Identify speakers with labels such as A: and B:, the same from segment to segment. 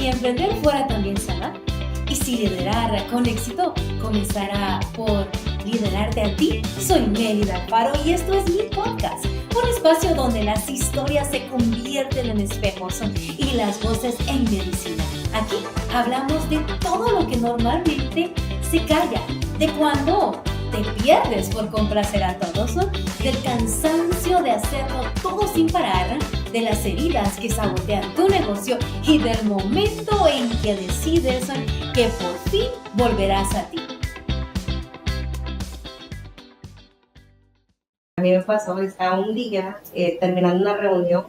A: si emprender fuera también sanar, y si liderar con éxito comenzara por liderarte a ti. Soy Mélida Alfaro y esto es mi podcast, un espacio donde las historias se convierten en espejos y las voces en medicina. Aquí hablamos de todo lo que normalmente se calla, de cuando te pierdes por complacer a todos, del cansancio de hacerlo todo sin parar, de las heridas que sabotean tu negocio y del momento en que decides que por fin volverás a ti.
B: A mí me pasó, estaba un día terminando una reunión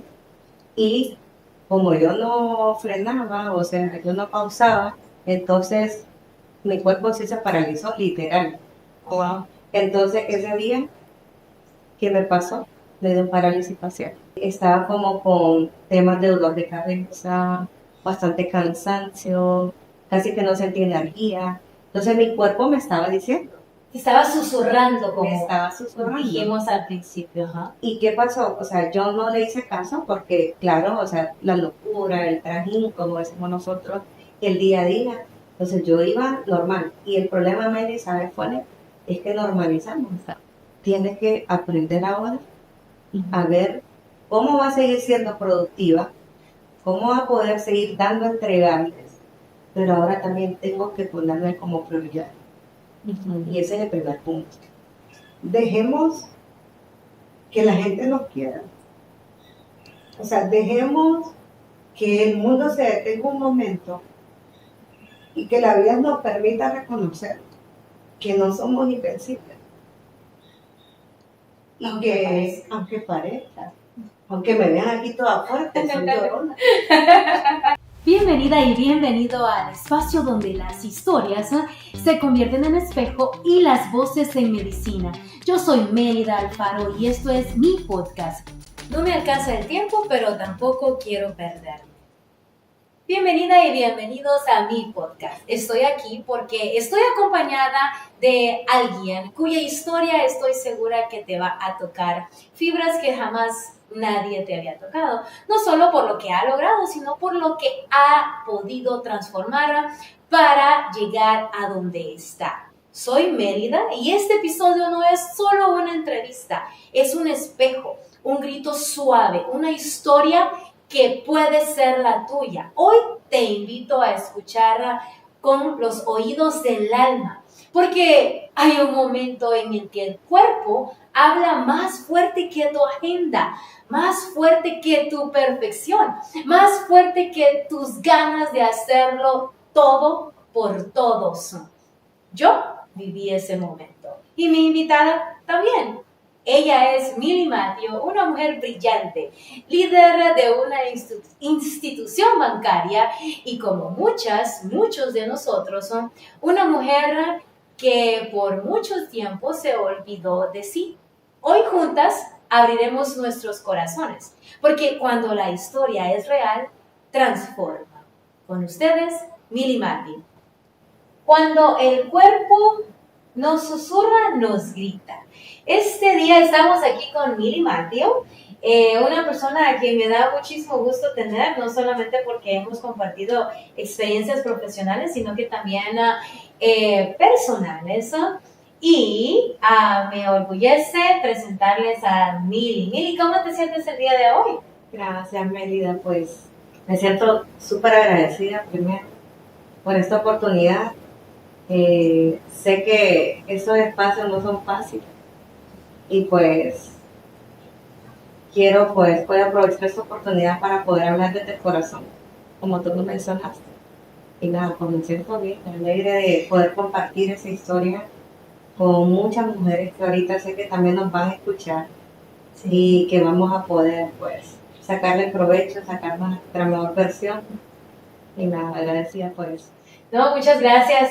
B: y como yo no frenaba, o sea, yo no pausaba, entonces mi cuerpo se paralizó literal.
C: Wow.
B: Entonces ese día, ¿qué me pasó? Me dio parálisis facial. Estaba como con temas de dolor de cabeza, bastante cansancio, casi que no sentía energía. Entonces mi cuerpo me estaba diciendo.
A: Te estaba susurrando,
B: Me
A: como
B: estaba susurrando.
A: dijimos al principio.
B: ¿Y qué pasó? O sea, yo no le hice caso porque, claro, o sea, la locura, el trajín, como decimos nosotros, el día a día. Entonces yo iba normal. Y el problema, Meli, ¿sabes cuál es? Es que normalizamos. O sea, tienes que aprender ahora a ver cómo va a seguir siendo productiva, cómo va a poder seguir dando entregables, pero ahora también tengo que ponerme como prioridad. Y ese es el primer punto.
C: Dejemos que la gente nos quiera. O sea, dejemos que el mundo se detenga un momento y que la vida nos permita reconocer que no somos invencibles. Y que, aunque parezca, aunque me vean aquí toda fuerte, soy llorona.
A: Bienvenida y bienvenido al espacio donde las historias se convierten en espejo y las voces en medicina. Yo soy Mélida Alfaro y esto es mi podcast. No me alcanza el tiempo, pero tampoco quiero perderme. Bienvenida y bienvenidos a mi podcast. Estoy aquí porque estoy acompañada de alguien cuya historia estoy segura que te va a tocar fibras que jamás nadie te había tocado. No solo por lo que ha logrado, sino por lo que ha podido transformar para llegar a donde está. Soy Mélida y este episodio no es solo una entrevista, es un espejo, un grito suave, una historia que puede ser la tuya. Hoy te invito a escucharla con los oídos del alma, porque hay un momento en el que el cuerpo habla más fuerte que tu agenda, más fuerte que tu perfección, más fuerte que tus ganas de hacerlo todo por todos. Yo viví ese momento y mi invitada también. Ella es Milly Matthew, una mujer brillante, líder de una institución bancaria y como muchos de nosotros, una mujer que por mucho tiempo se olvidó de sí. Hoy juntas abriremos nuestros corazones, porque cuando la historia es real, transforma. Con ustedes, Milly Matthew. Cuando el cuerpo nos susurra, nos grita. Este día estamos aquí con Milly Matthew, una persona a quien me da muchísimo gusto tener, no solamente porque hemos compartido experiencias profesionales, sino que también personales. Y me orgullece presentarles a Milly. Milly, ¿cómo te sientes el día de hoy?
B: Gracias, Mélida. Pues me siento súper agradecida primero por esta oportunidad. Sé que esos espacios no son fáciles y pues quiero poder aprovechar esta oportunidad para poder hablar desde el corazón, como tú lo mencionaste. Y nada, pues me siento bien, alegre de poder compartir esa historia con muchas mujeres que ahorita sé que también nos van a escuchar y que vamos a poder pues sacarle provecho, sacar nuestra mejor versión. Y nada, agradecida por eso.
A: No, muchas gracias.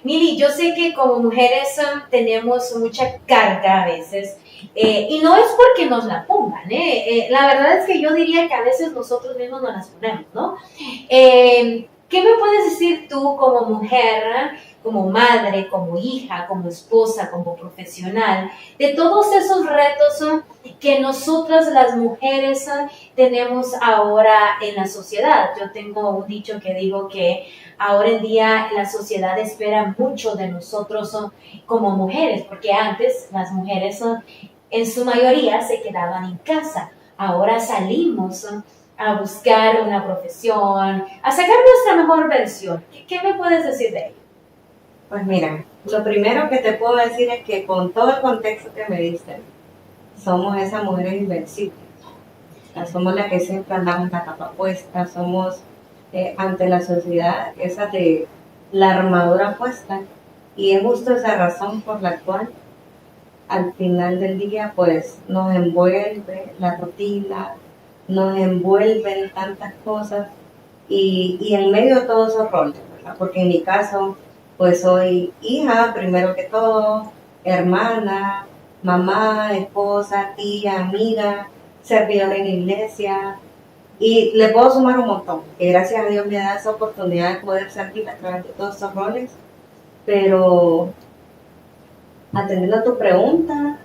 A: Milly, yo sé que como mujeres tenemos mucha carga a veces y no es porque nos la pongan. La verdad es que yo diría que a veces nosotros mismos nos las ponemos, ¿no? ¿Qué me puedes decir tú como mujer como madre, como hija, como esposa, como profesional, de todos esos retos que nosotras las mujeres tenemos ahora en la sociedad. Yo tengo un dicho que digo que ahora en día la sociedad espera mucho de nosotros como mujeres, porque antes las mujeres en su mayoría se quedaban en casa. Ahora salimos a buscar una profesión, a sacar nuestra mejor versión. ¿Qué me puedes decir de ello?
B: Pues mira, lo primero que te puedo decir es que con todo el contexto que me diste, somos esas mujeres invencibles. O sea, somos las que siempre andamos la capa puesta, somos ante la sociedad esa de la armadura puesta. Y es justo esa razón por la cual al final del día pues nos envuelve la rutina, nos envuelven tantas cosas y en medio de todos esos roles, ¿verdad? Porque en mi caso pues soy hija primero que todo, hermana, mamá, esposa, tía, amiga, servidora en la iglesia, y le puedo sumar un montón, que gracias a Dios me da esa oportunidad de poder servir a través de todos estos roles. Pero atendiendo a tu pregunta,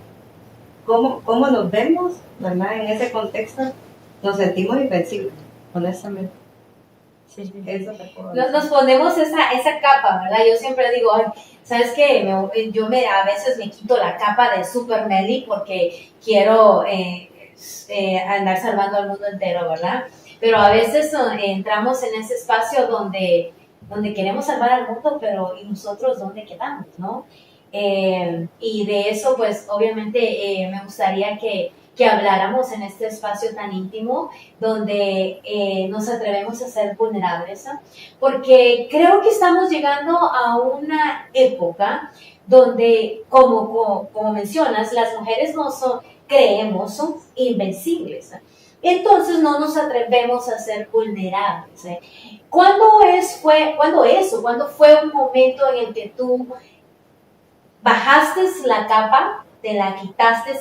B: ¿cómo nos vemos, verdad? En ese contexto nos sentimos invencibles, honestamente.
A: Sí.
B: Eso te puedo decir.
A: Nos ponemos esa capa, ¿verdad? Yo siempre digo, ay, ¿sabes qué? A veces me quito la capa de Super Meli porque quiero andar salvando al mundo entero, ¿verdad? Pero a veces entramos en ese espacio donde queremos salvar al mundo, pero ¿y nosotros dónde quedamos, no? Y de eso, pues, obviamente me gustaría que habláramos en este espacio tan íntimo donde nos atrevemos a ser vulnerables, ¿no? Porque creo que estamos llegando a una época donde, como mencionas, las mujeres creemos son invencibles, ¿no? Entonces no nos atrevemos a ser vulnerables. ¿Cuándo fue un momento en el que tú bajaste la capa, te la quitaste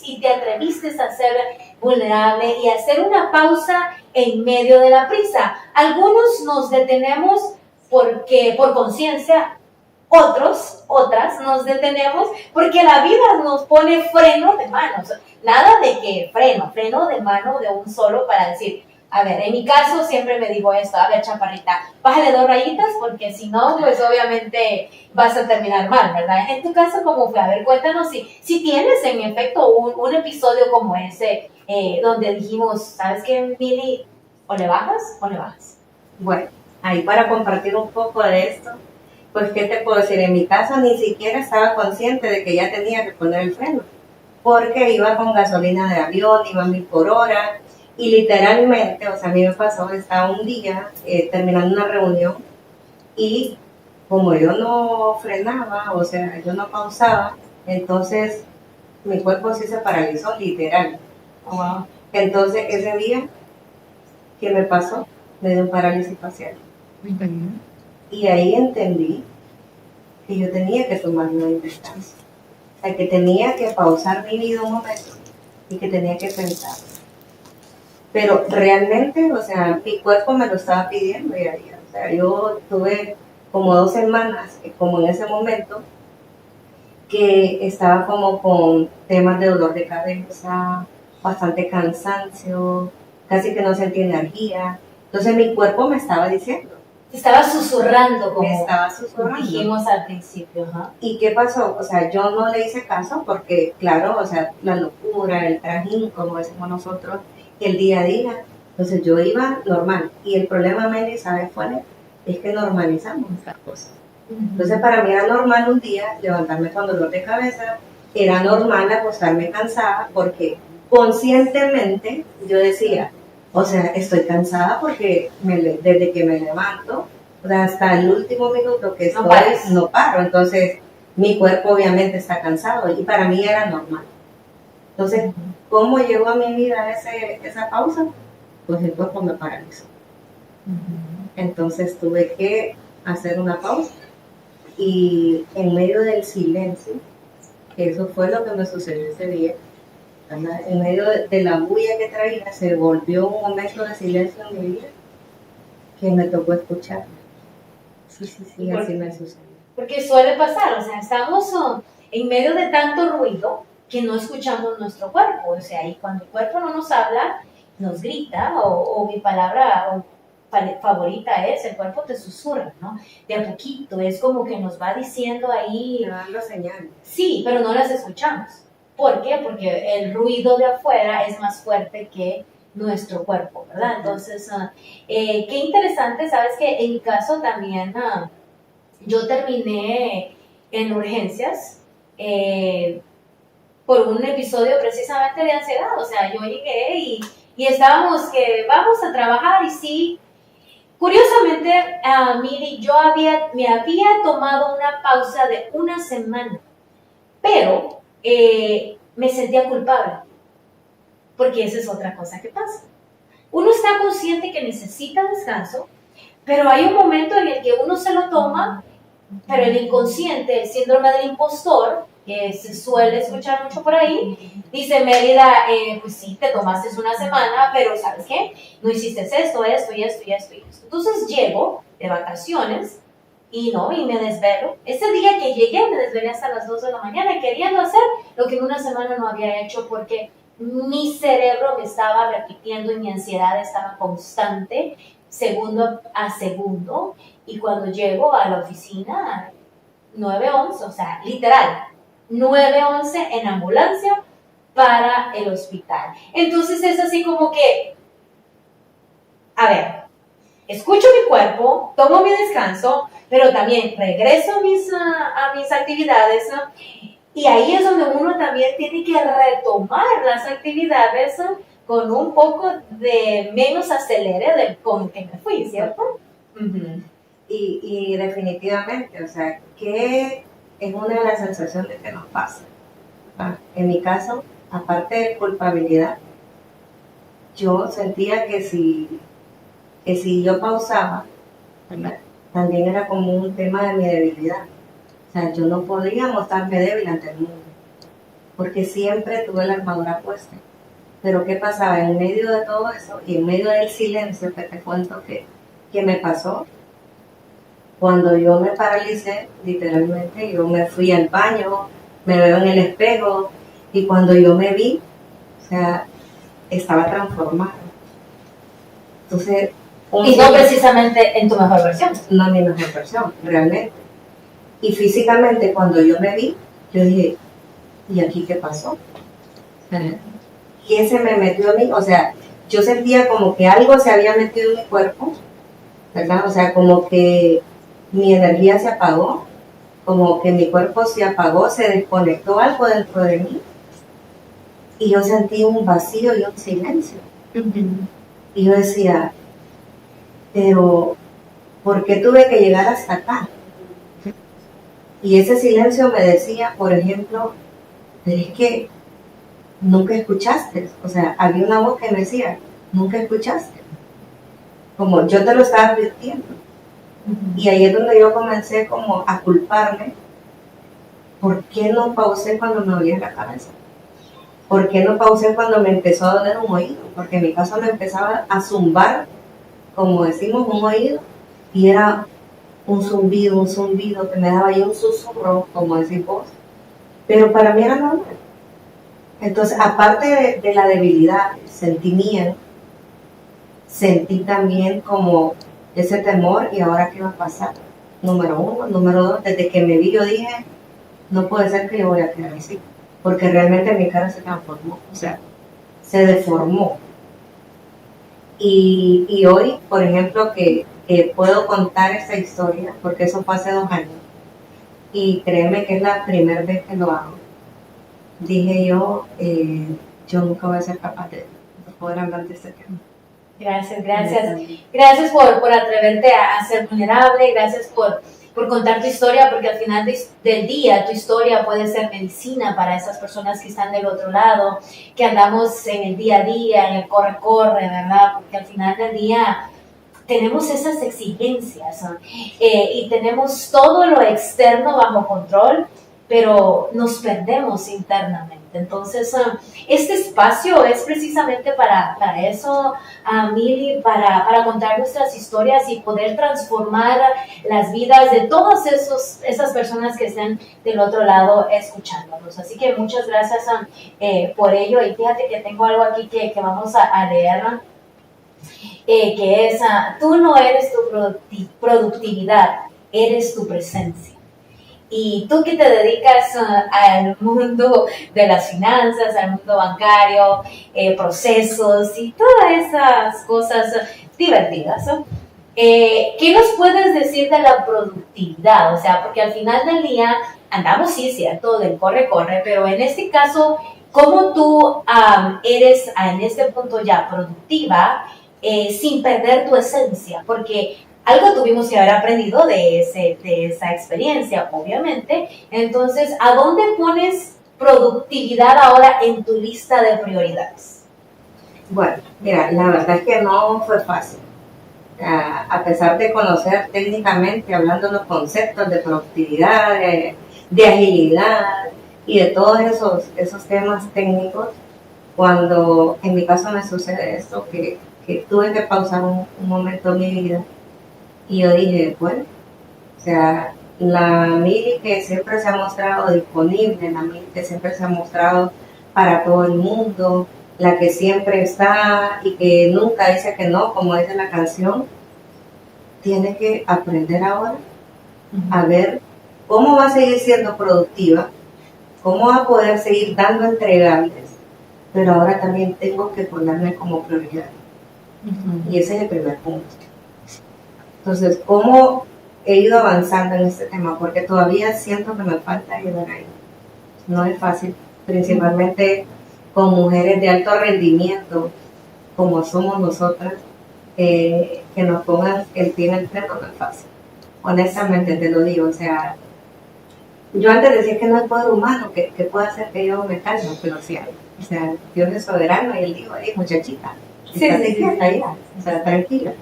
A: y te atreviste a ser vulnerable y a hacer una pausa en medio de la prisa? Algunos nos detenemos por conciencia, otras nos detenemos porque la vida nos pone freno de mano. Nada de que freno de mano de un solo para decir, a ver, en mi caso siempre me digo esto, a ver, chaparrita, bájale 2 rayitas porque si no, pues obviamente vas a terminar mal, ¿verdad? En tu caso, ¿cómo fue? A ver, cuéntanos si tienes en efecto un episodio como ese donde dijimos, ¿sabes qué, Mili? ¿O le bajas o le bajas?
B: Bueno, ahí para compartir un poco de esto, pues, ¿qué te puedo decir? En mi caso ni siquiera estaba consciente de que ya tenía que poner el freno, porque iba con gasolina de avión, iba a 1000 por hora, y literalmente, o sea, a mí me pasó, estaba un día terminando una reunión, y como yo no frenaba, o sea, yo no pausaba, entonces mi cuerpo sí se paralizó, literal.
A: Wow.
B: Entonces, ese día, ¿qué me pasó? Me dio un parálisis facial. Y ahí entendí que yo tenía que tomar una distancia. O sea, que tenía que pausar mi vida un momento y que tenía que pensar. Pero realmente, o sea, mi cuerpo me lo estaba pidiendo día a día. O sea, yo tuve como 2 semanas, como en ese momento, que estaba como con temas de dolor de cabeza, bastante cansancio, casi que no sentía energía. Entonces mi cuerpo me estaba diciendo.
A: Te estaba susurrando, como
B: Me estaba susurrando.
A: dijimos al principio. ¿No?
B: ¿Y qué pasó? O sea, yo no le hice caso porque, claro, o sea, la locura, el trajín, como decimos nosotros, el día a día. Entonces yo iba normal. Y el problema, Meli, ¿sabes cuál es? Es que normalizamos estas cosas. Entonces para mí era normal un día levantarme con dolor de cabeza, era normal acostarme cansada porque conscientemente yo decía, o sea, estoy cansada porque desde que me levanto, o sea, hasta el último minuto que estoy, no paro. Entonces mi cuerpo obviamente está cansado y para mí era normal. Entonces, ¿cómo llegó a mi vida esa pausa? Pues el cuerpo me paralizó. Entonces tuve que hacer una pausa. Y en medio del silencio, que eso fue lo que me sucedió ese día, ¿verdad? En medio de la bulla que traía, se volvió un momento de silencio en mi vida que me tocó escuchar. Sí, así me sucedió.
A: Porque suele pasar, o sea, estamos en medio de tanto ruido que no escuchamos nuestro cuerpo, o sea, y cuando el cuerpo no nos habla, nos grita, o mi palabra favorita es, el cuerpo te susurra, ¿no? De a poquito, es como que nos va diciendo ahí...
B: dando señales.
A: Sí, pero no las escuchamos. ¿Por qué? Porque el ruido de afuera es más fuerte que nuestro cuerpo, ¿verdad? Entonces, qué interesante, ¿sabes? Que en mi caso también yo terminé en urgencias por un episodio precisamente de ansiedad. O sea, yo llegué y estábamos que vamos a trabajar y sí. Curiosamente, Miri, me había tomado una pausa de una semana, pero me sentía culpable, porque esa es otra cosa que pasa. Uno está consciente que necesita descanso, pero hay un momento en el que uno se lo toma, pero el inconsciente, el síndrome del impostor, que se suele escuchar mucho por ahí, dice Mérida, pues sí, te tomaste una semana, pero ¿sabes qué? No hiciste esto, esto y esto y esto y esto. Entonces llego de vacaciones y me desvelo. Ese día que llegué me desvelé hasta las 2 de la mañana queriendo hacer lo que en una semana no había hecho porque mi cerebro me estaba repitiendo y mi ansiedad estaba constante, segundo a segundo, y cuando llego a la oficina, 9:11, o sea, literal, 9:11 en ambulancia para el hospital. Entonces es así como que, a ver, escucho mi cuerpo, tomo mi descanso, pero también regreso a mis actividades, ¿no? Y ahí es donde uno también tiene que retomar las actividades, ¿no? Con un poco de menos acelere con que me fui, ¿cierto?
B: Uh-huh. Y definitivamente, o sea, que es una de las sensaciones que nos pasa. En mi caso, aparte de culpabilidad, yo sentía que si yo pausaba, ¿verdad? También era como un tema de mi debilidad. O sea, yo no podía mostrarme débil ante el mundo, porque siempre tuve la armadura puesta. Pero ¿qué pasaba? En medio de todo eso, y en medio del silencio que te cuento que me pasó, cuando yo me paralicé, literalmente, yo me fui al baño, me veo en el espejo, y cuando yo me vi, o sea, estaba transformada. Entonces...
A: Y no precisamente en tu mejor versión.
B: No en mi mejor versión, realmente. Y físicamente, cuando yo me vi, yo dije, ¿y aquí qué pasó? ¿Qué se me metió a mí? O sea, yo sentía como que algo se había metido en mi cuerpo, ¿verdad? O sea, como que mi energía se apagó, como que mi cuerpo se apagó, se desconectó algo dentro de mí. Y yo sentí un vacío y un silencio. Uh-huh. Y yo decía, pero ¿por qué tuve que llegar hasta acá? Y ese silencio me decía, por ejemplo, pero es que nunca escuchaste. O sea, había una voz que me decía, nunca escuchaste. Como yo te lo estaba advirtiendo. Uh-huh. Y ahí es donde yo comencé como a culparme. ¿Por qué no pausé cuando me dolía la cabeza? ¿Por qué no pausé cuando me empezó a doler un oído? Porque en mi caso me empezaba a zumbar, como decimos, un oído. Y era un zumbido que me daba ahí un susurro, como decís vos, pero para mí era normal. Entonces, aparte de la debilidad, sentí miedo, sentí también como ese temor, y ahora qué va a pasar, número 1, número 2, desde que me vi yo dije, no puede ser que yo voy a quedar así, porque realmente mi cara se transformó, o sea, se deformó. Y hoy, por ejemplo, que puedo contar esta historia, porque eso fue hace 2 años, y créeme que es la primera vez que lo hago. Dije yo nunca voy a ser capaz de poder hablar de este tema.
A: Gracias por atreverte a ser vulnerable, gracias por contar tu historia, porque al final del día tu historia puede ser medicina para esas personas que están del otro lado, que andamos en el día a día, en el corre-corre, ¿verdad? Porque al final del día tenemos esas exigencias, ¿no? Y tenemos todo lo externo bajo control, pero nos perdemos internamente. Entonces, este espacio es precisamente para eso, Mili, para contar nuestras historias y poder transformar las vidas de todas esas personas que estén del otro lado escuchándonos. Así que muchas gracias por ello. Y fíjate que tengo algo aquí que vamos a leer, que es, tú no eres tu productividad, eres tu presencia. Y tú que te dedicas al mundo de las finanzas, al mundo bancario, procesos y todas esas cosas divertidas, ¿qué nos puedes decir de la productividad? O sea, porque al final del día andamos, sí, es cierto, del corre, pero en este caso, ¿cómo tú eres en este punto ya productiva sin perder tu esencia? Porque algo tuvimos que haber aprendido de esa experiencia, obviamente. Entonces, ¿a dónde pones productividad ahora en tu lista de prioridades?
B: Bueno, mira, la verdad es que no fue fácil. A pesar de conocer técnicamente, hablando los conceptos de productividad, de agilidad y de todos esos temas técnicos, cuando en mi caso me sucede esto, que tuve que pausar un momento en mi vida. Y yo dije, bueno, o sea, la Mili que siempre se ha mostrado disponible, la Mili que siempre se ha mostrado para todo el mundo, la que siempre está y que nunca dice que no, como dice la canción, tiene que aprender ahora a ver cómo va a seguir siendo productiva, cómo va a poder seguir dando entregables, pero ahora también tengo que ponerme como prioridad. Y ese es el primer punto. Entonces, ¿cómo he ido avanzando en este tema? Porque todavía siento que me falta llegar ahí. No es fácil, principalmente con mujeres de alto rendimiento, como somos nosotras, que nos pongan el pie en el freno no es fácil. Honestamente te lo digo, o sea, yo antes decía que no hay poder humano que pueda hacer que yo me calme, pero sí hay. O sea, Dios es soberano y Él dijo, muchachita, o sea, tranquila.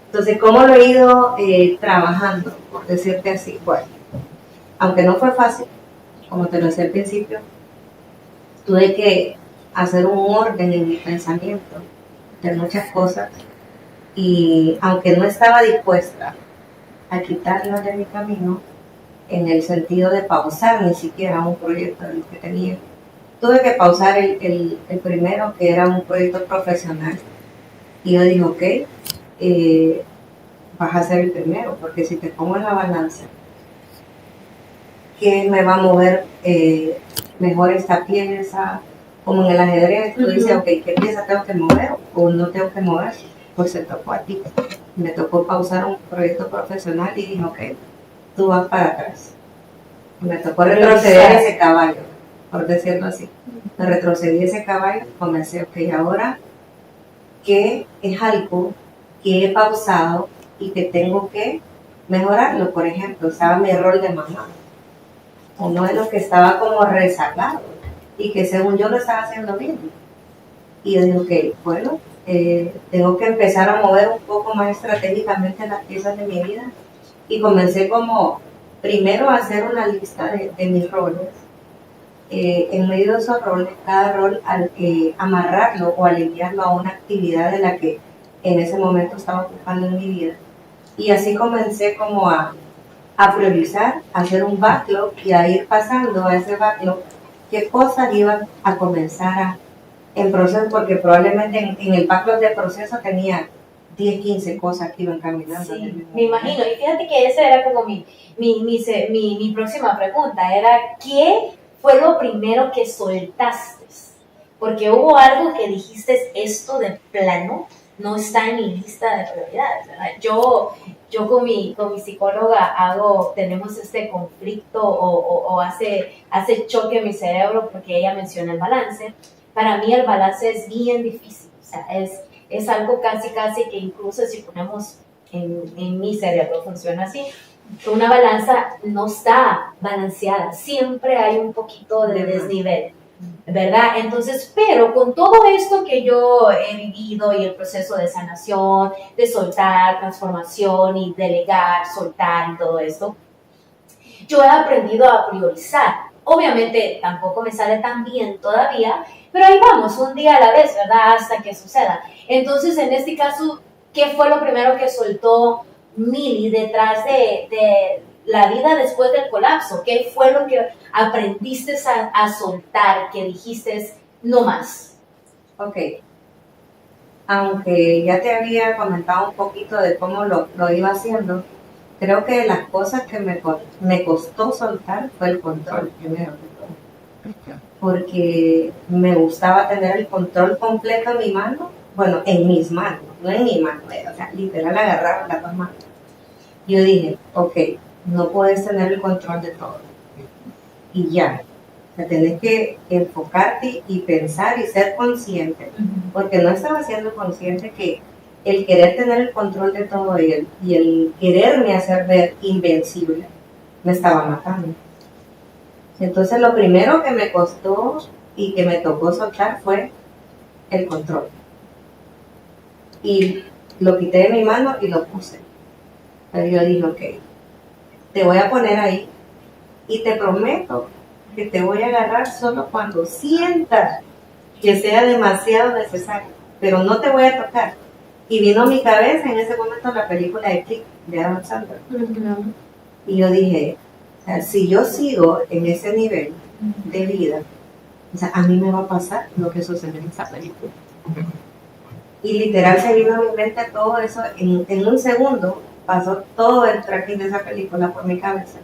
B: Entonces, ¿cómo lo he ido trabajando? Por decirte así, bueno, aunque no fue fácil, como te lo decía al principio, tuve que hacer un orden en mi pensamiento de muchas cosas y aunque no estaba dispuesta a quitarlas de mi camino, en el sentido de pausar ni siquiera un proyecto de lo que tenía, tuve que pausar el primero, que era un proyecto profesional, y yo dije, ok, vas a ser el primero, porque si te pongo en la balanza, ¿qué me va a mover mejor esta pieza? Como en el ajedrez, tú dices, ok, ¿qué pieza tengo que mover o no tengo que mover? Pues se tocó a ti. Me tocó pausar un proyecto profesional y dije, ok, tú vas para atrás. Me tocó retroceder ese caballo, por decirlo así. Me retrocedí ese caballo, comencé, ok, ahora, ¿qué es algo que he pausado y que tengo que mejorarlo? Por ejemplo, estaba mi rol de mamá, uno de los que estaba como rezagado y que según yo lo estaba haciendo bien. Y yo dije, ok, bueno, tengo que empezar a mover un poco más estratégicamente las piezas de mi vida, y comencé como primero a hacer una lista de mis roles. En medio de esos roles, cada rol amarrarlo o alinearlo a una actividad de la que en ese momento estaba ocupando en mi vida. Y así comencé como a priorizar, a hacer un backlog y a ir pasando a ese backlog qué cosas iban a comenzar en proceso, porque probablemente en el backlog de proceso tenía 10, 15 cosas que iban caminando.
A: Sí, me imagino. Y fíjate que esa era como mi próxima pregunta, era ¿qué fue lo primero que soltaste? Porque hubo algo que dijiste, esto de plano no está en mi lista de prioridades, ¿verdad? Yo con mi psicóloga tenemos este conflicto o hace choque en mi cerebro porque ella menciona el balance. Para mí el balance es bien difícil, o sea, es algo casi que incluso si ponemos en mi cerebro funciona así, una balanza no está balanceada, siempre hay un poquito de desnivel, ¿verdad? Entonces, pero con todo esto que yo he vivido y el proceso de sanación, de soltar, transformación y delegar, soltar y todo esto, yo he aprendido a priorizar. Obviamente tampoco me sale tan bien todavía, pero ahí vamos, un día a la vez, ¿verdad? Hasta que suceda. Entonces, en este caso, ¿qué fue lo primero que soltó Mili detrás de la vida después del colapso? ¿Qué fue lo que aprendiste a soltar, que dijiste no más?
B: Ok. Aunque ya te había comentado un poquito de cómo lo iba haciendo, creo que las cosas que me costó soltar fue el control, primero que todo. Porque me gustaba tener el control completo en mi mano, bueno, en mis manos, no en mi mano, o sea, literal agarrar las dos manos. Yo dije, ok, no puedes tener el control de todo. Y ya, o sea, tenés que enfocarte y pensar y ser consciente, porque no estaba siendo consciente que el querer tener el control de todo y el quererme hacer ver invencible me estaba matando. Entonces lo primero que me costó y que me tocó soltar fue el control. Y lo quité de mi mano y lo puse. Pero yo dije, ok, te voy a poner ahí y te prometo que te voy a agarrar solo cuando sientas que sea demasiado necesario, pero no te voy a tocar. Y vino a mi cabeza en ese momento la película de Click de Adam Sandler. Y yo dije, o sea, si yo sigo en ese nivel de vida, o sea, a mí me va a pasar lo que sucede en esa película. Y literal se vino a mi mente todo eso, en un segundo pasó todo el tracking de esa película por mi cabeza.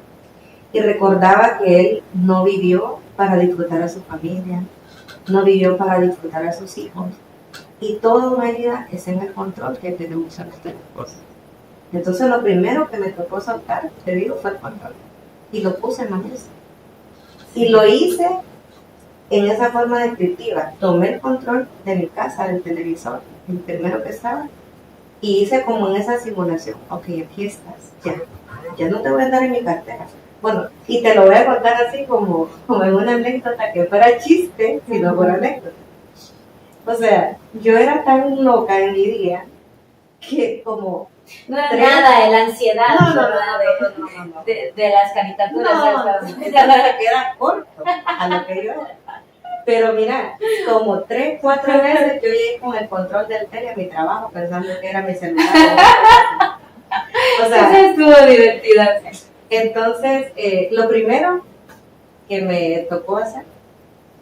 B: Y recordaba que él no vivió para disfrutar a su familia, no vivió para disfrutar a sus hijos. Y toda una vida es en el control que tenemos a los teléfonos. Entonces lo primero que me tocó soltar, te digo, fue el control. Y lo puse en la mesa. Y lo hice en esa forma descriptiva. Tomé el control de mi casa, del televisor, el primero que estaba, y hice como en esa simulación. Ok, aquí estás, ya no te voy a andar en mi cartera. Bueno, y te lo voy a contar así como en una anécdota que fuera chiste, sino por anécdota. O sea, yo era tan loca en mi día que como...
A: No era nada de la ansiedad,
B: no.
A: De las caricaturas.
B: Era corto a lo que yo era. Pero mira, como 3, 4 veces yo llegué con el control del tele a mi trabajo pensando que era mi celular. O sea,
A: esa estuvo divertida.
B: Entonces, lo primero que me tocó hacer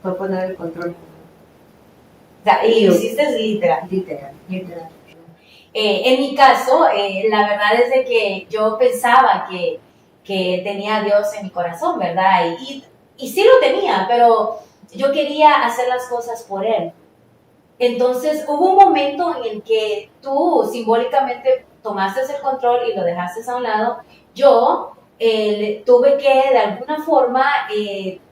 B: fue poner el control.
A: O sea, y lo hiciste literal. En mi caso, la verdad es de que yo pensaba que tenía a Dios en mi corazón, ¿verdad? Y sí lo tenía, pero yo quería hacer las cosas por Él. Entonces hubo un momento en el que tú simbólicamente tomaste el control y lo dejaste a un lado. Yo tuve que de alguna forma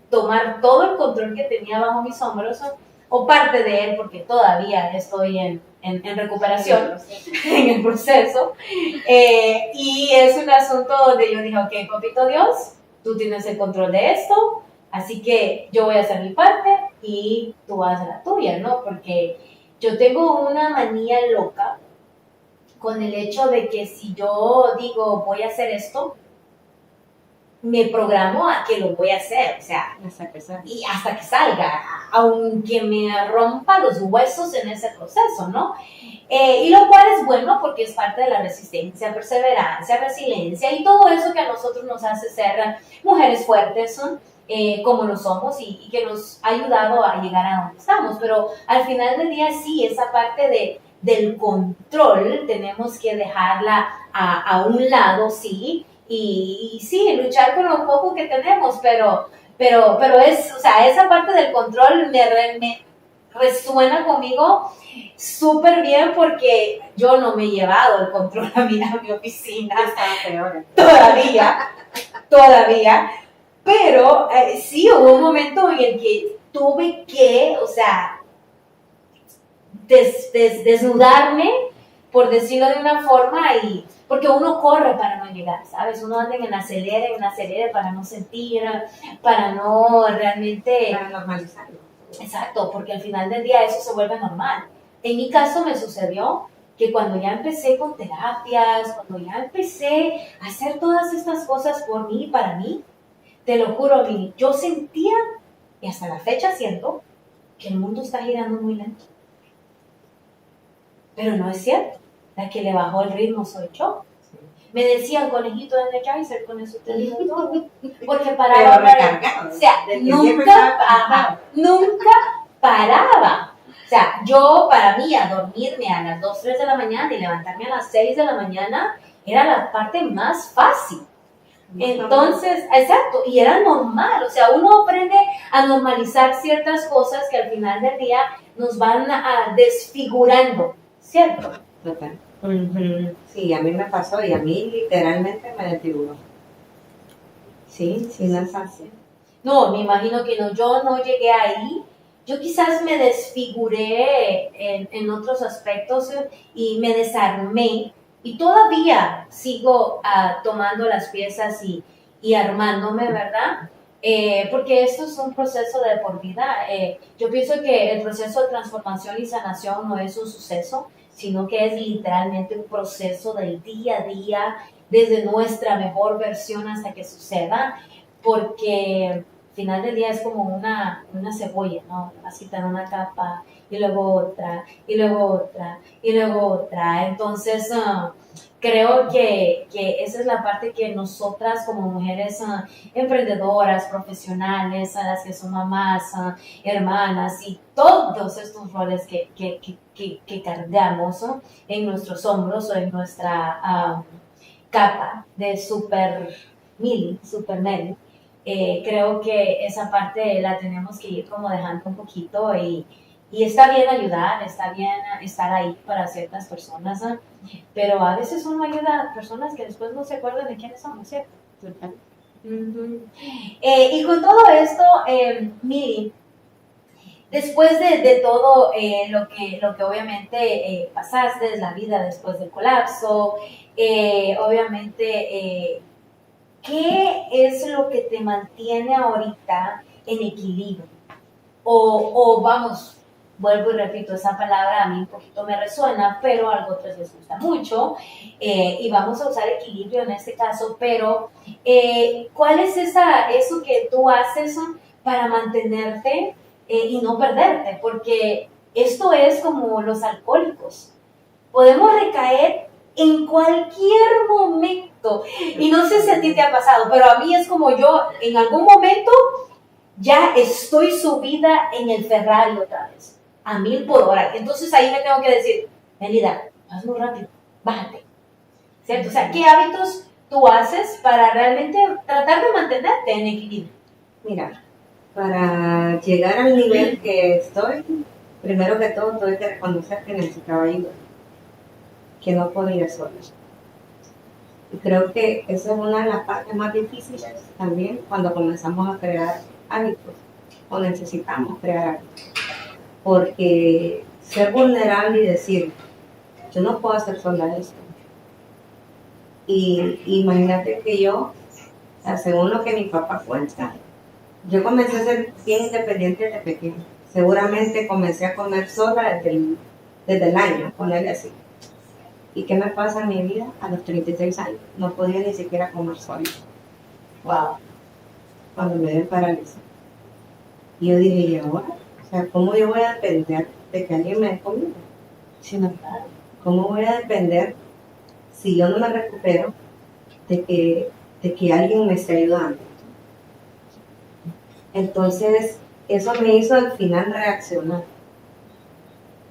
A: tomar todo el control que tenía bajo mis hombros o parte de él, porque todavía estoy en recuperación, en el proceso. Y es un asunto donde yo dije, ok, papito Dios, tú tienes el control de esto, así que yo voy a hacer mi parte y tú vas a hacer la tuya, ¿no? Porque yo tengo una manía loca con el hecho de que si yo digo voy a hacer esto, me programo a que lo voy a hacer, o sea, y hasta que salga, aunque me rompa los huesos en ese proceso, ¿no? Y lo cual es bueno porque es parte de la resistencia, perseverancia, resiliencia y todo eso que a nosotros nos hace ser mujeres fuertes, como lo somos y que nos ha ayudado a llegar a donde estamos. Pero al final del día sí, esa parte del control tenemos que dejarla a un lado, sí, y sí, luchar con lo poco que tenemos, pero es, o sea, esa parte del control me resuena conmigo súper bien porque yo no me he llevado el control a mi oficina.
B: Está peor.
A: Todavía, pero sí hubo un momento en el que tuve que, o sea, desnudarme, por decirlo de una forma, porque uno corre para no llegar, ¿sabes? Uno anda en el acelere para no sentir, para no realmente...
B: Para normalizarlo.
A: Exacto, porque al final del día eso se vuelve normal. En mi caso me sucedió que cuando ya empecé con terapias, cuando ya empecé a hacer todas estas cosas por mí y para mí, te lo juro, Mili, yo sentía, y hasta la fecha siento, que el mundo está girando muy lento. Pero no es cierto, la que le bajó el ritmo soy yo. Me decían conejito de Energizer, con eso te digo todo. Porque paraba, o sea, nunca paraba. O sea, yo para mí a dormirme a las 2, 3 de la mañana y levantarme a las 6 de la mañana era la parte más fácil. Entonces, exacto, y era normal, o sea, uno aprende a normalizar ciertas cosas que al final del día nos van a desfigurando, ¿cierto?
B: Total. Sí, a mí me pasó y a mí literalmente me desfiguró. Sí, no es fácil.
A: No, me imagino que no, yo no llegué ahí. Yo quizás me desfiguré en otros aspectos y me desarmé. Y todavía sigo tomando las piezas y armándome, ¿verdad? Porque esto es un proceso de por vida. Yo pienso que el proceso de transformación y sanación no es un suceso, sino que es literalmente un proceso del día a día, desde nuestra mejor versión hasta que suceda, porque al final del día es como una cebolla, ¿no? Vas quitando una capa y luego otra, y luego otra, y luego otra. Entonces, creo que esa es la parte que nosotras como mujeres emprendedoras, profesionales, las que son mamás, hermanas y todos estos roles que cargamos en nuestros hombros o en nuestra capa de super Meli, creo que esa parte la tenemos que ir como dejando un poquito y está bien ayudar, está bien estar ahí para ciertas personas, pero a veces uno ayuda a personas que después no se acuerdan de quiénes son, ¿cierto? Y con todo esto, Mili, después de todo lo que obviamente pasaste, la vida después del colapso, obviamente, ¿qué es lo que te mantiene ahorita en equilibrio? O vamos, vuelvo y repito, esa palabra a mí un poquito me resuena, pero a otros les gusta mucho, y vamos a usar equilibrio en este caso, pero ¿cuál es eso que tú haces para mantenerte y no perderte? Porque esto es como los alcohólicos, podemos recaer en cualquier momento, y no sé si a ti te ha pasado, pero a mí es como yo en algún momento ya estoy subida en el Ferrari otra vez, a 1000 por hora. Entonces ahí me tengo que decir, Melida, vas muy rápido, bájate. ¿Cierto? O sea, ¿qué hábitos tú haces para realmente tratar de mantenerte en equilibrio?
B: Mira, para llegar al nivel que estoy, primero que todo, tuve que reconocer que necesitaba ayuda, que no podía sola. Y creo que esa es una de las partes más difíciles también cuando comenzamos a crear hábitos o necesitamos crear hábitos, porque ser vulnerable y decir yo no puedo hacer sola esto, y imagínate que yo, según lo que mi papá cuenta, yo comencé a ser bien independiente desde pequeña. Seguramente comencé a comer sola desde el año, ponerle así. ¿Y qué me pasa en mi vida? A los 36 años no podía ni siquiera comer sola.
A: Wow.
B: Cuando me dio parálisis. Y yo dije, ¿y ahora? O sea, ¿cómo yo voy a depender de que alguien me dé comida?
A: Sí, no.
B: ¿Cómo voy a depender, si yo no me recupero, de que alguien me esté ayudando? Entonces, eso me hizo al final reaccionar.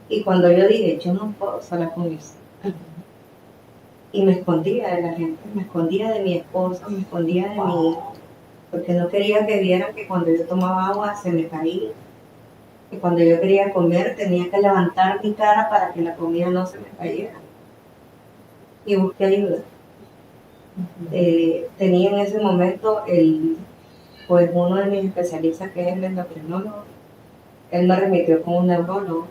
B: Y cuando yo dije, yo no puedo sola con eso. Y me escondía de la gente, me escondía de mi esposo, me escondía de mi hijo, porque no quería que vieran que cuando yo tomaba agua se me caía, que cuando yo quería comer tenía que levantar mi cara para que la comida no se me cayera. Y busqué ayuda. Tenía en ese momento pues uno de mis especialistas, que es el endocrinólogo, él me remitió con un neurólogo,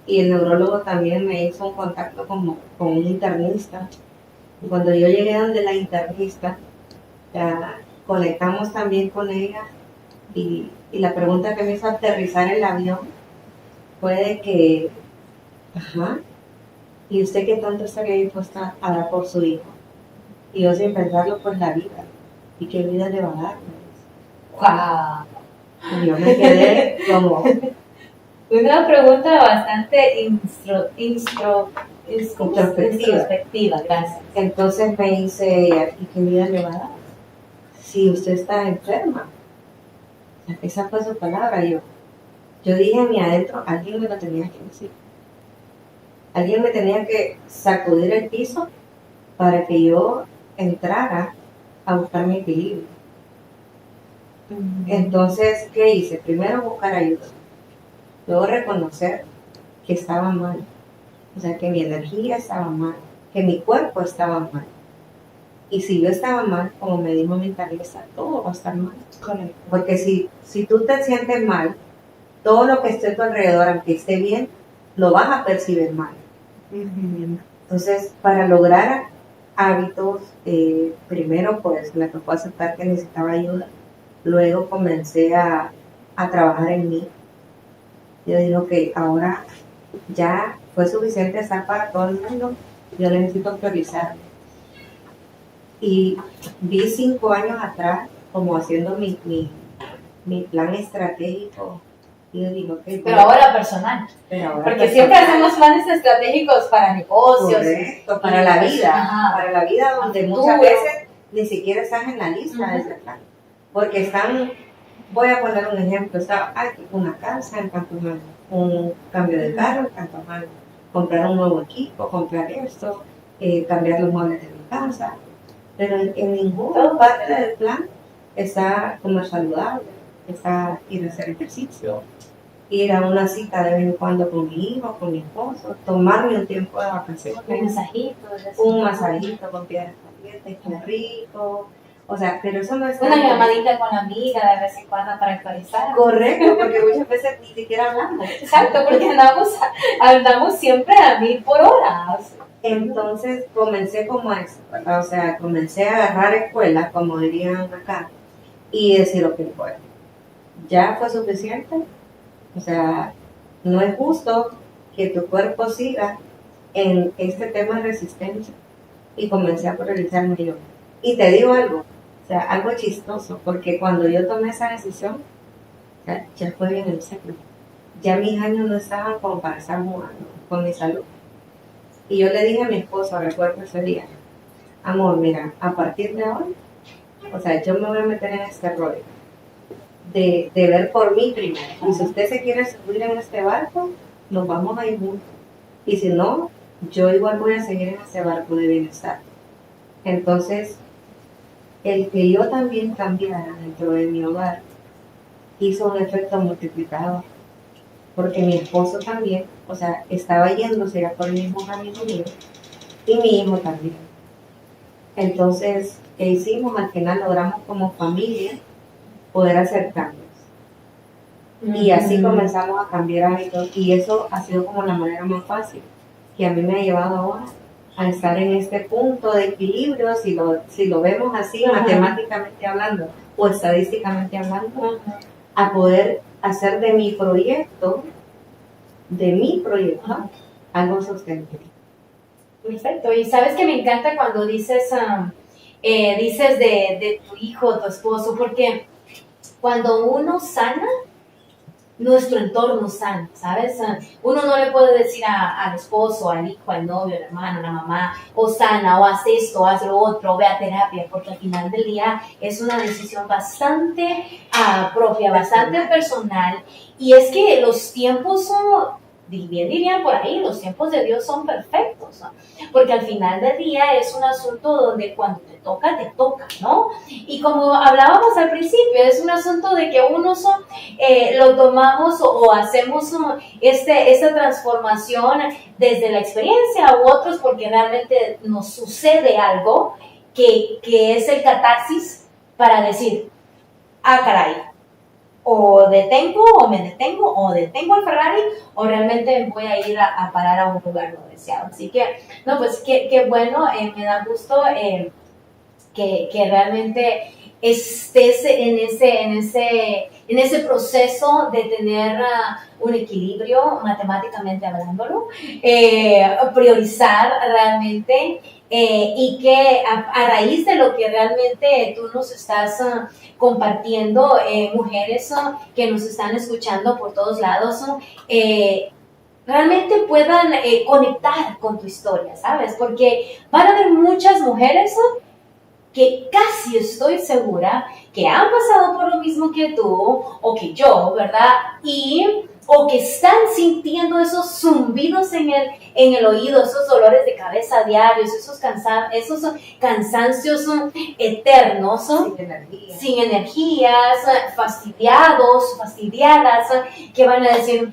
B: y el neurólogo también me hizo un contacto con un internista. Y cuando yo llegué donde la internista, conectamos también con ella, y la pregunta que me hizo aterrizar el avión fue de que, ¿y usted qué tanto estaría dispuesta a dar por su hijo? Y yo sin pensarlo, pues la vida. ¿Y qué vida le va a dar?
A: ¡Wow!
B: Y yo me quedé como
A: Una pregunta bastante introspectiva, gracias.
B: Entonces me dice, ¿y qué vida le va a dar? Si usted está enferma. Esa fue su palabra. Yo dije a mí adentro, alguien me lo tenía que decir. Alguien me tenía que sacudir el piso para que yo entrara a buscar mi equilibrio. Entonces, ¿qué hice? Primero buscar ayuda. Luego reconocer que estaba mal. O sea, que mi energía estaba mal, que mi cuerpo estaba mal. Y si yo estaba mal, como me dijo mi mentalista, todo va a estar mal.
C: Correcto.
B: Porque si tú te sientes mal, todo lo que esté a tu alrededor, aunque esté bien, lo vas a percibir mal. Entonces, para lograr hábitos, primero pues me tocó aceptar que necesitaba ayuda. Luego comencé a trabajar en mí. Yo dije, ok, ahora ya fue suficiente estar para todo el mundo, yo necesito priorizar. Y vi 5 años atrás como haciendo mi plan estratégico. Y yo digo, ok,
A: Pero ahora personal. Porque siempre hacemos planes estratégicos para negocios.
B: Correcto, para la vida.
A: Ajá.
B: Para la vida donde muchas veces ni siquiera estás en la lista de ese plan. Porque están, voy a poner un ejemplo, está aquí una casa en tantos años, un cambio de carro en tantos años, comprar un nuevo equipo, comprar esto, cambiar los muebles de mi casa. Pero en ninguna parte del plan está comer saludable, está ir a hacer ejercicio, ir a una cita de vez en cuando con mi hijo, con mi esposo, tomarme un tiempo de vacaciones. Un masajito con piedras calientes, qué rico. O sea, pero eso no es
A: una llamadita con la amiga de vez en cuando para actualizar.
B: Correcto, porque muchas veces ni siquiera hablamos.
A: Exacto, porque andamos siempre a 1000 por hora.
B: Entonces comencé como eso, ¿verdad? O sea, comencé a agarrar escuela, como dirían acá, y decir, ok, bueno, ya fue suficiente. O sea, no es justo que tu cuerpo siga en este tema de resistencia. Y comencé a priorizarme yo. Y te digo algo, o sea, algo chistoso, porque cuando yo tomé esa decisión, ya fue bien en serio. Ya mis años no estaban como para estar jugando con mi salud. Y yo le dije a mi esposo, recuerdo ese día, amor, mira, a partir de hoy, o sea, yo me voy a meter en este rol de ver por mí primero. Y si usted se quiere subir en este barco, nos vamos a ir juntos. Y si no, yo igual voy a seguir en ese barco de bienestar. Entonces, el que yo también cambiara dentro de mi hogar hizo un efecto multiplicador. Porque mi esposo también, o sea, estaba yéndose ya por el mismo camino mío, y mi hijo también. Entonces, ¿qué hicimos? Al final logramos como familia poder hacer cambios. Y así comenzamos a cambiar hábitos, y eso ha sido como la manera más fácil, que a mí me ha llevado ahora a estar en este punto de equilibrio, si lo vemos así, matemáticamente hablando, o estadísticamente hablando, a poder hacer de mi proyecto, algo sostenible.
A: Perfecto. Y sabes que me encanta cuando dices de tu hijo, tu esposo, porque cuando uno sana, nuestro entorno sana, ¿sabes? Uno no le puede decir al esposo, al hijo, al novio, al hermano, a la mamá, o sana, o haz esto, haz lo otro, ve a terapia, porque al final del día es una decisión bastante propia, bastante personal, y es que los tiempos son, bien dirían por ahí, los tiempos de Dios son perfectos, ¿no? Porque al final del día es un asunto donde cuando te toca, ¿no? Y como hablábamos al principio, es un asunto de que unos lo tomamos o hacemos esta transformación desde la experiencia, u otros porque realmente nos sucede algo que es el catarsis para decir, caray, o me detengo, o detengo el Ferrari, o realmente voy a ir a parar a un lugar no deseado. Así que, no, pues qué bueno, me da gusto que realmente estés en ese proceso de tener un equilibrio matemáticamente hablándolo, priorizar realmente y que a raíz de lo que realmente tú nos estás compartiendo, mujeres que nos están escuchando por todos lados, realmente puedan conectar con tu historia, ¿sabes? Porque van a haber muchas mujeres que casi estoy segura que han pasado por lo mismo que tú o que yo, ¿verdad? O que están sintiendo esos zumbidos en el oído, esos dolores de cabeza diarios, esos cansancios eternos, sin energías, fastidiadas, que van a decir,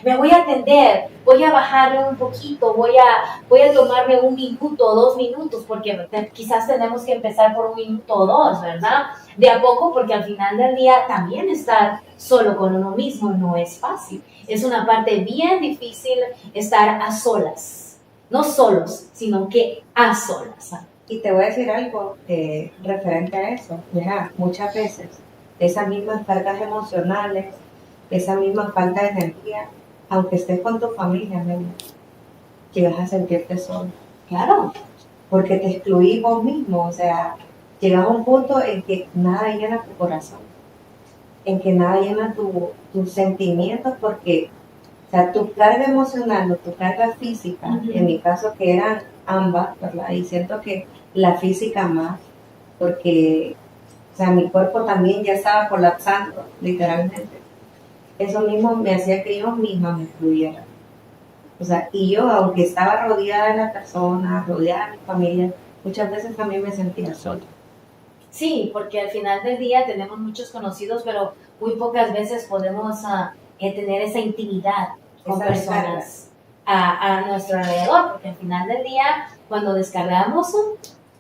A: me voy a atender, voy a bajarle un poquito, voy a tomarme 1 minuto o 2 minutos, porque quizás tenemos que empezar por 1 minuto o 2, ¿verdad? De a poco, porque al final del día también estar solo con uno mismo no es fácil. Es una parte bien difícil estar a solas. No solos, sino que a solas.
B: Y te voy a decir algo referente a eso. Mira, muchas veces esas mismas cargas emocionales, esa misma falta de energía, aunque estés con tu familia, llegas a sentirte solo.
A: Claro.
B: Porque te excluís vos mismo, o sea, llegas a un punto en que nada llena tu corazón, en que nada llena tus sentimientos, porque, o sea, tu carga emocional o tu carga física, en mi caso que eran ambas, ¿verdad? Y siento que la física más, porque, o sea, mi cuerpo también ya estaba colapsando, literalmente. Eso mismo me hacía que yo misma me excluyera. O sea, y yo, aunque estaba rodeada de las personas, rodeada de mi familia, muchas veces también me sentía sola.
A: Sí, porque al final del día tenemos muchos conocidos, pero muy pocas veces podemos tener esa intimidad con personas a nuestro alrededor, porque al final del día, cuando descargamos,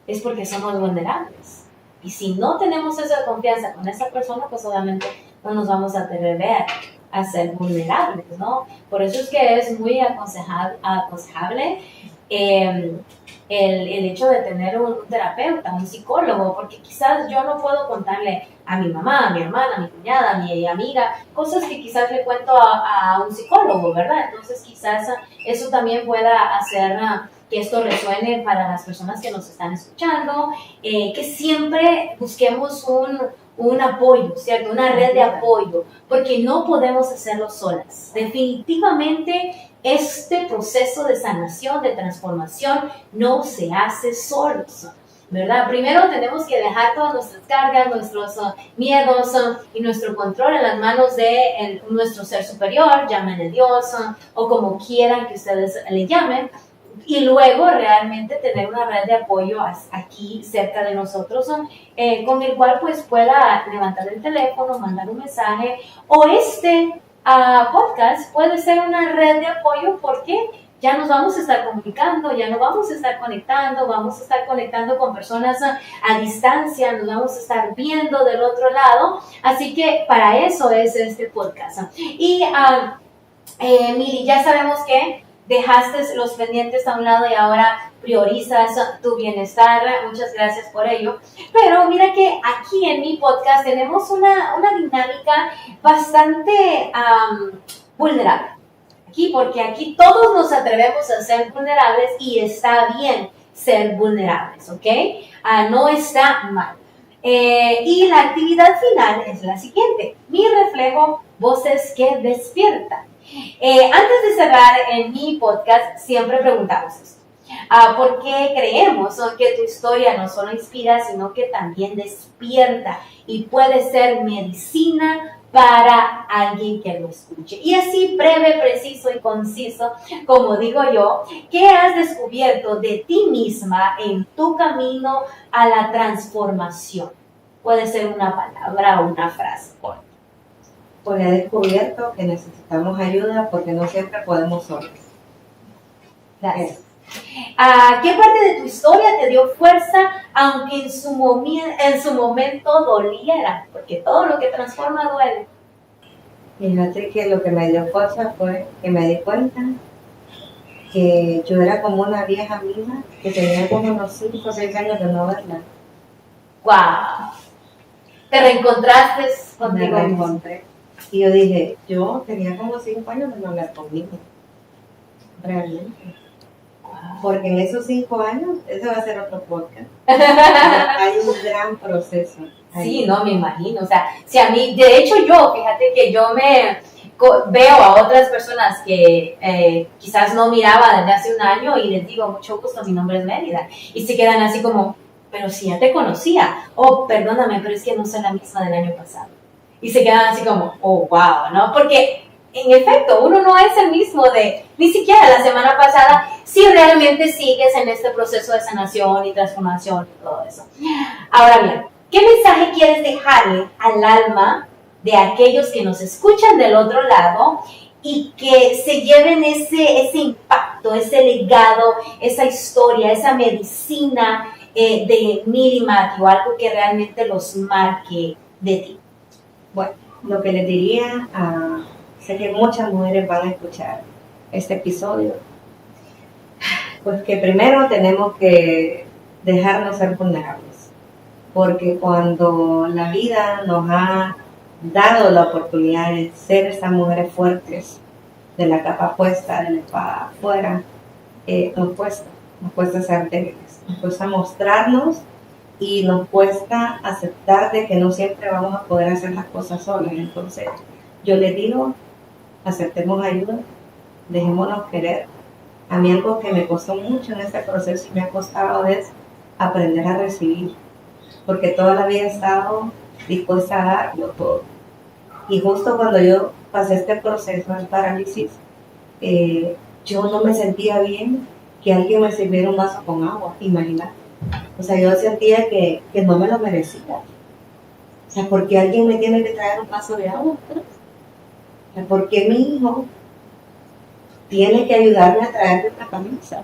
A: es porque somos vulnerables. Y si no tenemos esa confianza con esa persona, pues obviamente no nos vamos a atrever a ser vulnerables, ¿no? Por eso es que es muy aconsejable el hecho de tener un terapeuta, un psicólogo, porque quizás yo no puedo contarle a mi mamá, a mi hermana, a mi cuñada, a mi amiga, cosas que quizás le cuento a un psicólogo, ¿verdad? Entonces quizás eso también pueda hacer que esto resuene para las personas que nos están escuchando, que siempre busquemos un apoyo, ¿cierto? Una red de apoyo, porque no podemos hacerlo solas. Definitivamente este proceso de sanación, de transformación, no se hace solos, ¿verdad? Primero tenemos que dejar todas nuestras cargas, nuestros miedos y nuestro control en las manos de nuestro ser superior, llámenle Dios o como quieran que ustedes le llamen, y luego realmente tener una red de apoyo aquí cerca de nosotros con el cual pues pueda levantar el teléfono, mandar un mensaje o podcast puede ser una red de apoyo porque ya nos vamos a estar comunicando, ya nos vamos a estar conectando, vamos a estar conectando con personas a distancia, nos vamos a estar viendo del otro lado, así que para eso es este podcast. Y Mili, ya sabemos que dejaste los pendientes a un lado y ahora priorizas tu bienestar. Muchas gracias por ello. Pero mira que aquí en mi podcast tenemos una dinámica bastante vulnerable. Porque aquí todos nos atrevemos a ser vulnerables y está bien ser vulnerables, ¿ok? No está mal. Y la actividad final es la siguiente. Mi reflejo, voces que despiertan. Antes de cerrar en mi podcast, siempre preguntamos esto. ¿Por qué creemos que tu historia no solo inspira, sino que también despierta y puede ser medicina para alguien que lo escuche? Y así breve, preciso y conciso, como digo yo, ¿qué has descubierto de ti misma en tu camino a la transformación? Puede ser una palabra o una frase.
B: Pues he descubierto que necesitamos ayuda porque no siempre podemos solos.
A: Gracias. ¿Qué parte de tu historia te dio fuerza, aunque en su momento doliera? Porque todo lo que transforma duele.
B: Fíjate que lo que me dio fuerza fue que me di cuenta que yo era como una vieja amiga que tenía como unos 5 o 6 años de no verla.
A: ¡Wow! te reencontraste
B: Me
A: contigo mismo.
B: reencontré. Y yo dije, yo tenía como 5 años de no hablar conmigo. Realmente. Porque en esos 5 años, ese va a ser otro podcast. Hay un gran proceso.
A: Sí, no, me imagino. O sea, si a mí, de hecho yo, fíjate que yo veo a otras personas que quizás no miraba desde hace un año y les digo, mucho gusto, mi nombre es Mérida. Y se quedan así como, pero si ya te conocía. Oh, perdóname, pero es que no soy la misma del año pasado. Y se quedan así como, oh, wow, ¿no? Porque en efecto, uno no es el mismo de ni siquiera la semana pasada si realmente sigues en este proceso de sanación y transformación y todo eso. Ahora bien, ¿qué mensaje quieres dejarle al alma de aquellos que nos escuchan del otro lado y que se lleven ese impacto, ese legado, esa historia, esa medicina de Miri Mati o algo que realmente los marque de ti?
B: Bueno, lo que les diría sé que muchas mujeres van a escuchar este episodio, pues que primero tenemos que dejarnos ser vulnerables, porque cuando la vida nos ha dado la oportunidad de ser esas mujeres fuertes, de la capa puesta, de la espada afuera, nos cuesta ser débiles, nos cuesta mostrarnos y nos cuesta aceptar de que no siempre vamos a poder hacer las cosas solas. Entonces, yo les digo, aceptemos ayuda, dejémonos querer. A mí algo que me costó mucho en este proceso y me ha costado es aprender a recibir, porque toda la vida he estado dispuesta a darlo todo. Y justo cuando yo pasé este proceso de parálisis, yo no me sentía bien que alguien me sirviera un vaso con agua, imagínate. O sea, yo sentía que no me lo merecía. O sea, ¿por qué alguien me tiene que traer un vaso de agua? O sea, ¿por qué mi hijo tiene que ayudarme a traerme una camisa?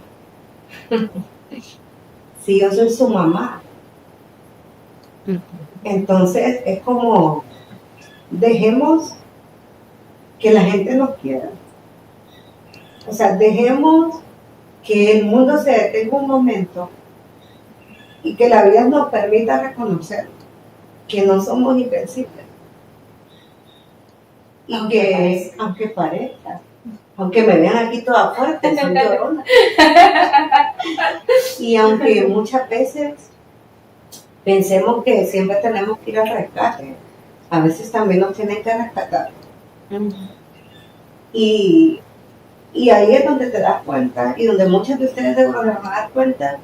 B: Si yo soy su mamá. Entonces, es como, dejemos que la gente nos quiera. O sea, dejemos que el mundo se detenga un momento y que la vida nos permita reconocer que no somos invencibles. Y aunque parezca, aunque me vean aquí toda fuerte, soy llorona. Y aunque muchas veces pensemos que siempre tenemos que ir al rescate, a veces también nos tienen que rescatar. Y ahí es donde te das cuenta, y donde muchos de ustedes se van a dar cuenta,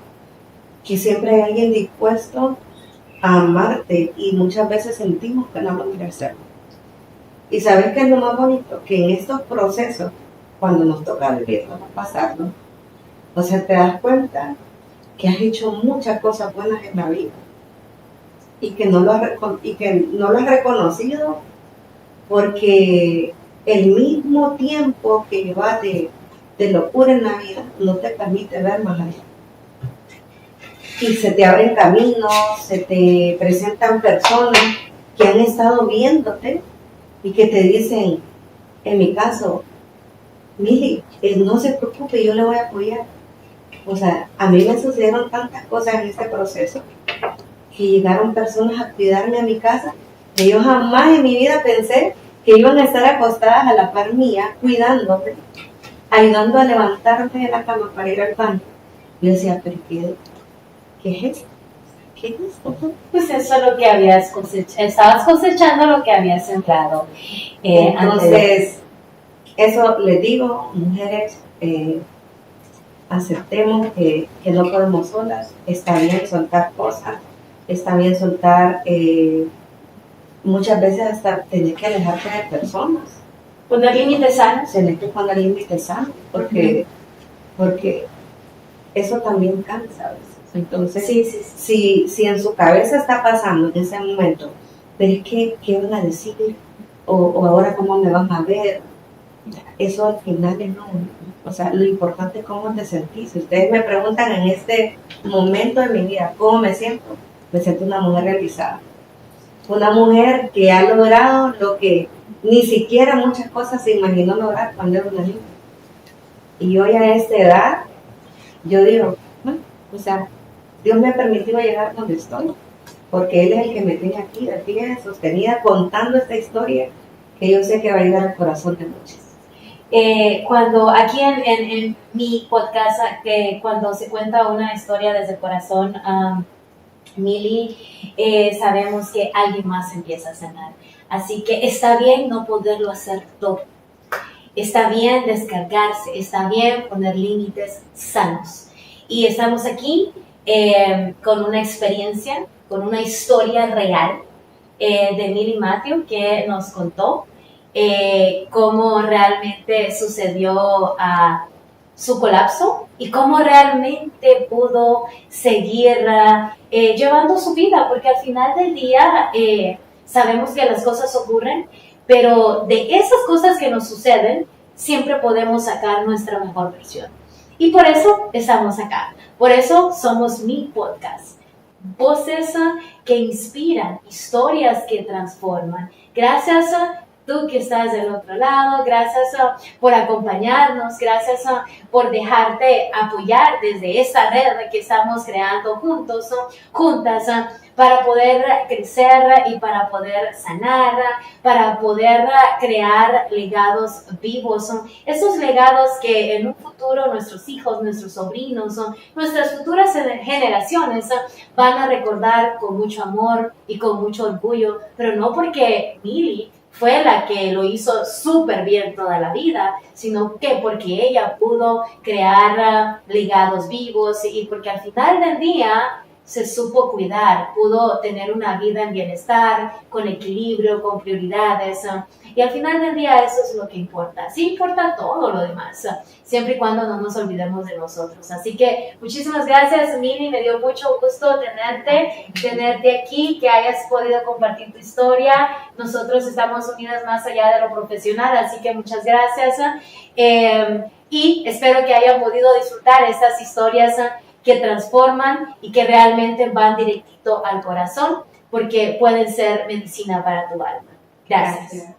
B: que siempre hay alguien dispuesto a amarte, y muchas veces sentimos que no lo merecemos. Y sabes que es lo más bonito, que en estos procesos, cuando nos toca vivirlo, pasarlo, o sea, te das cuenta que has hecho muchas cosas buenas en la vida y que no lo has reconocido, porque el mismo tiempo que llevas de locura en la vida no te permite ver más allá. Y se te abren caminos, se te presentan personas que han estado viéndote y que te dicen, en mi caso, Mili, no se preocupe, yo le voy a apoyar. O sea, a mí me sucedieron tantas cosas en este proceso que llegaron personas a cuidarme a mi casa, que yo jamás en mi vida pensé que iban a estar acostadas a la par mía, cuidándome, ayudando a levantarme de la cama para ir al baño. Yo decía, pero ¿qué es esto? ¿Qué es esto?
A: Pues eso es lo que habías cosechado, estabas cosechando lo que habías sembrado.
B: Entonces, eso les digo, mujeres, aceptemos que no podemos solas, está bien soltar cosas, está bien soltar, muchas veces hasta tener que alejarte de personas.
A: Poner límites sanos.
B: Tener que poner límites sanos, porque eso también cansa a veces. Entonces,
A: sí.
B: Si en su cabeza está pasando en ese momento, pero es que, ¿qué van a decir? O ahora, ¿cómo me van a ver? Eso al final es no. O sea, lo importante es cómo te sentís. Si ustedes me preguntan en este momento de mi vida, ¿cómo me siento? Me siento una mujer realizada. Una mujer que ha logrado lo que ni siquiera muchas cosas se imaginó lograr cuando era una niña. Y hoy a esta edad, yo digo, bueno, o sea, Dios me ha permitido llegar donde estoy. porque Él es el que me tiene aquí, de pie, sostenida, contando esta historia que yo sé que va a llegar al corazón de muchos.
A: Cuando aquí en mi podcast, cuando se cuenta una historia desde el corazón, Mili, sabemos que alguien más empieza a sanar. Así que está bien no poderlo hacer todo. Está bien descargarse, está bien poner límites sanos. Y estamos aquí con una experiencia, con una historia real de Mili Matthew que nos contó cómo realmente sucedió su colapso y cómo realmente pudo seguir llevando su vida, porque al final del día sabemos que las cosas ocurren, pero de esas cosas que nos suceden siempre podemos sacar nuestra mejor versión. Y por eso estamos acá, por eso somos Mi Podcast. Voces que inspiran, historias que transforman. Gracias a tú que estás del otro lado, gracias por acompañarnos, gracias por dejarte apoyar desde esta red que estamos creando juntos, juntas, para poder crecer y para poder sanar, para poder crear legados vivos. Esos legados que en un futuro nuestros hijos, nuestros sobrinos, nuestras futuras generaciones van a recordar con mucho amor y con mucho orgullo, pero no porque Mili fue la que lo hizo súper bien toda la vida, sino que porque ella pudo crear legados vivos y porque al final del día se supo cuidar, pudo tener una vida en bienestar, con equilibrio, con prioridades. Y al final del día eso es lo que importa. Sí importa todo lo demás, siempre y cuando no nos olvidemos de nosotros. Así que muchísimas gracias, Mili. Me dio mucho gusto tenerte aquí, que hayas podido compartir tu historia. Nosotros estamos unidas más allá de lo profesional, así que muchas gracias. Y espero que hayan podido disfrutar estas historias que transforman y que realmente van directito al corazón, porque pueden ser medicina para tu alma. Gracias.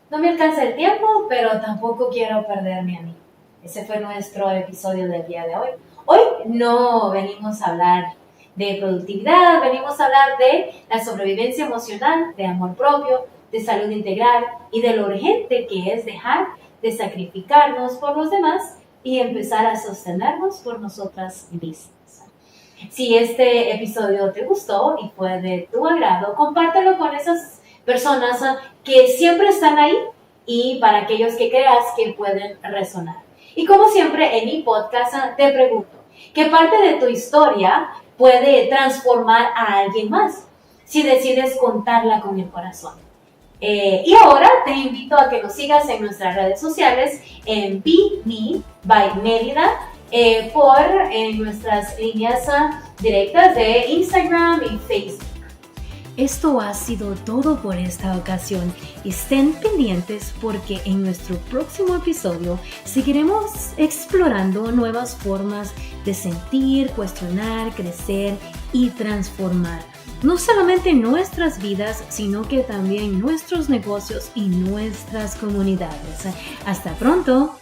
A: No me alcanza el tiempo, pero tampoco quiero perderme a mí. Ese fue nuestro episodio del día de hoy. Hoy no venimos a hablar de productividad, venimos a hablar de la sobrevivencia emocional, de amor propio, de salud integral y de lo urgente que es dejar de sacrificarnos por los demás y empezar a sostenernos por nosotras mismas. Si este episodio te gustó y fue de tu agrado, compártelo con esas personas que siempre están ahí y para aquellos que creas que pueden resonar. Y como siempre en Mi Podcast te pregunto, ¿qué parte de tu historia puede transformar a alguien más si decides contarla con el corazón? Y ahora te invito a que nos sigas en nuestras redes sociales en Be Me by Mélida por nuestras líneas directas de Instagram y Facebook.
D: Esto ha sido todo por esta ocasión. Estén pendientes porque en nuestro próximo episodio seguiremos explorando nuevas formas de sentir, cuestionar, crecer y transformar. No solamente nuestras vidas, sino que también nuestros negocios y nuestras comunidades. Hasta pronto.